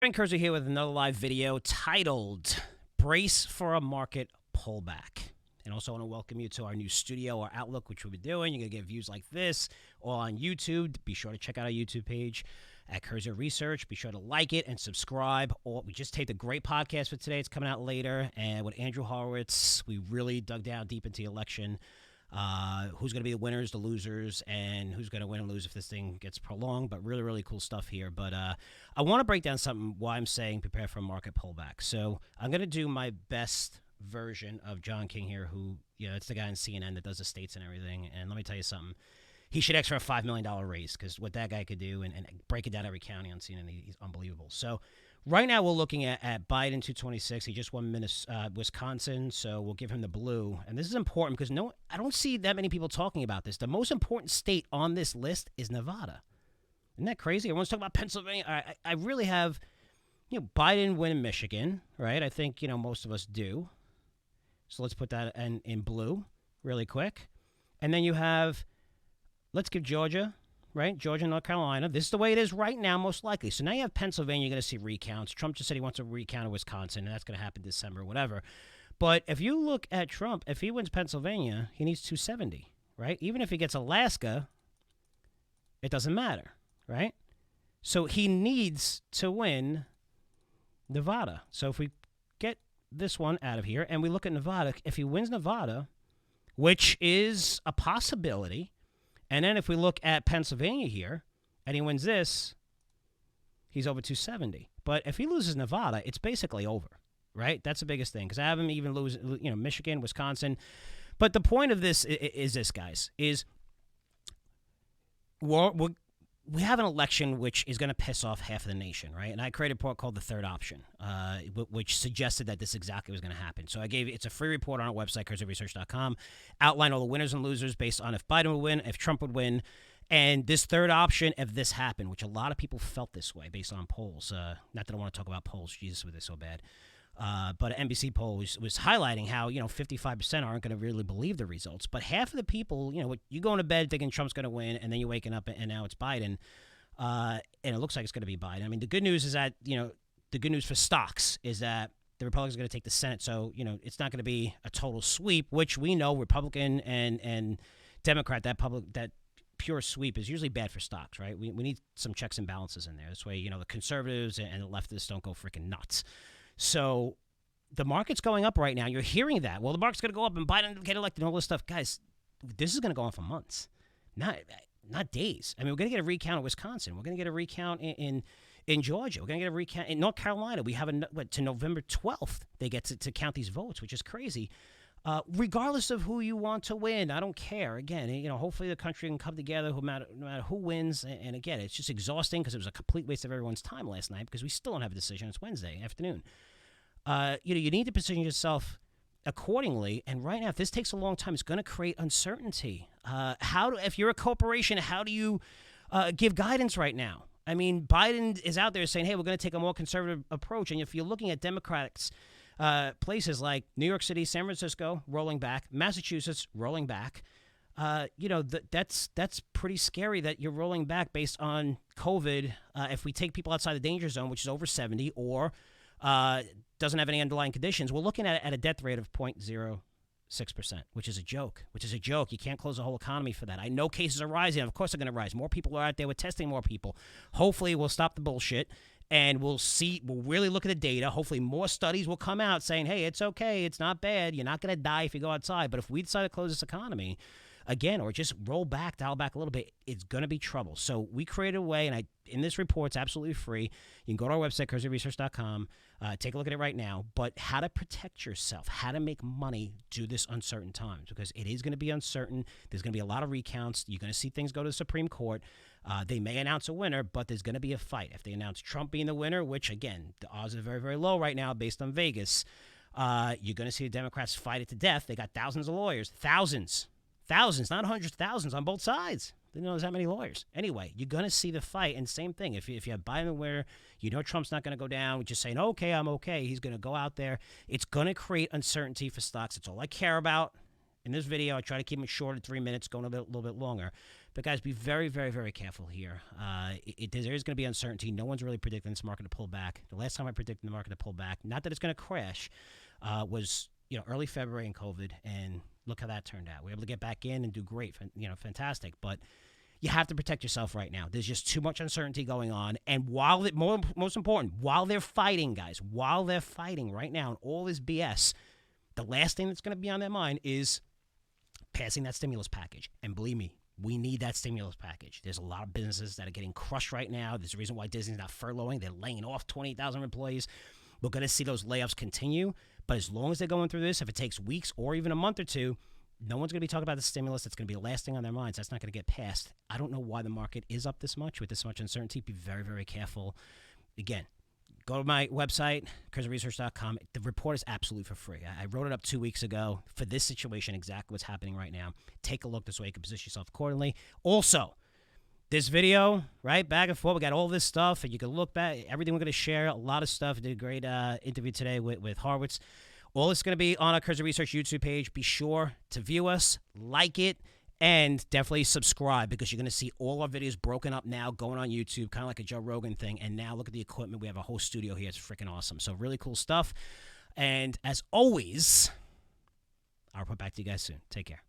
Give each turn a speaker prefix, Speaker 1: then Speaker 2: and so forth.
Speaker 1: Curzio here with another live video titled Brace for a Market Pullback. And also, I want to welcome you to our new studio or Outlook, which we'll be doing. You're going to get views like this all on YouTube. Be sure to check out our YouTube page at Curzio Research. Be sure to like it and subscribe. We just taped a great podcast for today. It's coming out later. And with Andrew Horowitz, we really dug down deep into the election. Who's going to be the winners, the losers, and who's going to win and lose if this thing gets prolonged. But really, really cool stuff here. But I want to break down something why I'm saying prepare for a market pullback. So I'm going to do my best version of John King here, who, it's the guy in CNN that does the states and everything. And let me tell you something. He should ask for a $5 million raise, because what that guy could do and break it down every county on CNN, he's unbelievable. So right now we're looking at Biden 226. He just won Wisconsin, so we'll give him the blue. And this is important because I don't see that many people talking about this. The most important state on this list is Nevada. Isn't that crazy? Everyone's talking about Pennsylvania. I really have, Biden winning Michigan, right? I think, most of us do. So let's put that in blue really quick. And then you have, let's give Georgia, right? Georgia, North Carolina. This is the way it is right now, most likely. So now you have Pennsylvania. You're going to see recounts. Trump just said he wants a recount of Wisconsin, and that's going to happen December, whatever. But if you look at Trump, if he wins Pennsylvania, he needs 270, right? Even if he gets Alaska, it doesn't matter, right? So he needs to win Nevada. So if we get this one out of here and we look at Nevada, if he wins Nevada, which is a possibility, and then if we look at Pennsylvania here, and he wins this, he's over 270. But if he loses Nevada, it's basically over, right? That's the biggest thing, because I have him even lose, Michigan, Wisconsin. But the point of this is this, guys, is we have an election which is going to piss off half of the nation, right? And I created a report called The Third Option, which suggested that this exactly was going to happen. So it's a free report on our website, curzioresearch.com, outline all the winners and losers based on if Biden would win, if Trump would win, and this third option if this happened, which a lot of people felt this way based on polls. Not that I want to talk about polls. Jesus, were they so bad. But an NBC poll was highlighting how, 55% aren't going to really believe the results. But half of the people, you going to bed thinking Trump's going to win, and then you're waking up and now it's Biden. And it looks like it's going to be Biden. I mean, the good news is that, the good news for stocks is that the Republicans are going to take the Senate. So, it's not going to be a total sweep, which we know Republican and Democrat, that pure sweep is usually bad for stocks, right? We need some checks and balances in there. This way, the conservatives and the leftists don't go freaking nuts. So the market's going up right now. You're hearing that. Well, the market's going to go up and Biden will get elected and all this stuff. Guys, this is going to go on for months, not days. I mean, we're going to get a recount in Wisconsin. We're going to get a recount in Georgia. We're going to get a recount in North Carolina. We have to November 12th they get to count these votes, which is crazy. Regardless of who you want to win, I don't care. Again, hopefully the country can come together no matter who wins. And again, it's just exhausting because it was a complete waste of everyone's time last night because we still don't have a decision. It's Wednesday afternoon. You need to position yourself accordingly. And right now, if this takes a long time, it's going to create uncertainty. If you're a corporation, how do you give guidance right now? I mean, Biden is out there saying, hey, we're going to take a more conservative approach. And if you're looking at Democrats, places like New York City, San Francisco, rolling back, Massachusetts, rolling back, that's pretty scary that you're rolling back based on COVID. If we take people outside the danger zone, which is over 70, or doesn't have any underlying conditions, we're looking at a death rate of 0.06%, which is a joke. You can't close the whole economy for that. I know cases are rising. Of course they're going to rise. More people are out there. We're testing more people. Hopefully we'll stop the bullshit. And we'll really look at the data. Hopefully more studies will come out saying, hey, it's okay. It's not bad. You're not going to die if you go outside. But if we decide to close this economy, again, or just dial back a little bit, it's going to be trouble. So we created a way, and in this report, it's absolutely free. You can go to our website, curzioresearch.com, take a look at it right now. But how to protect yourself, how to make money through this uncertain times, because it is going to be uncertain. There's going to be a lot of recounts. You're going to see things go to the Supreme Court. They may announce a winner, but there's going to be a fight. If they announce Trump being the winner, which, again, the odds are very, very low right now based on Vegas, you're going to see the Democrats fight it to death. They got thousands of lawyers. Thousands, not hundreds, thousands on both sides. Didn't know there's that many lawyers. Anyway, you're going to see the fight, and same thing. If you have Biden the winner, Trump's not going to go down, just saying, okay, I'm okay. He's going to go out there. It's going to create uncertainty for stocks. It's all I care about. In this video, I try to keep it short at 3 minutes, going a little bit longer, But guys, be very, very, very careful here. There is going to be uncertainty. No one's really predicting this market to pull back. The last time I predicted the market to pull back, not that it's going to crash, was early February in COVID, and look how that turned out. We were able to get back in and do great, fantastic. But you have to protect yourself right now. There's just too much uncertainty going on. And most important, while they're fighting, guys, while they're fighting right now and all this BS, the last thing that's going to be on their mind is passing that stimulus package. And believe me, we need that stimulus package. There's a lot of businesses that are getting crushed right now. There's a reason why Disney's not furloughing. They're laying off 28,000 employees. We're going to see those layoffs continue. But as long as they're going through this, if it takes weeks or even a month or two, no one's going to be talking about the stimulus. That's going to be the last thing on their minds. That's not going to get passed. I don't know why the market is up this much with this much uncertainty. Be very, very careful. Again, go to my website, curzioresearch.com. The report is absolutely for free. I wrote it up 2 weeks ago for this situation, exactly what's happening right now. Take a look this way. You can position yourself accordingly. Also, this video, right, back and forth, we got all this stuff, and you can look back, everything we're going to share, a lot of stuff. I did a great interview today with Horowitz. All this is going to be on our Curzio Research YouTube page. Be sure to view us, like it, and definitely subscribe, because you're going to see all our videos broken up now going on YouTube, kind of like a Joe Rogan thing. And now look at the equipment. We have a whole studio here. It's freaking awesome. So really cool stuff. And as always, I'll report back to you guys soon. Take care.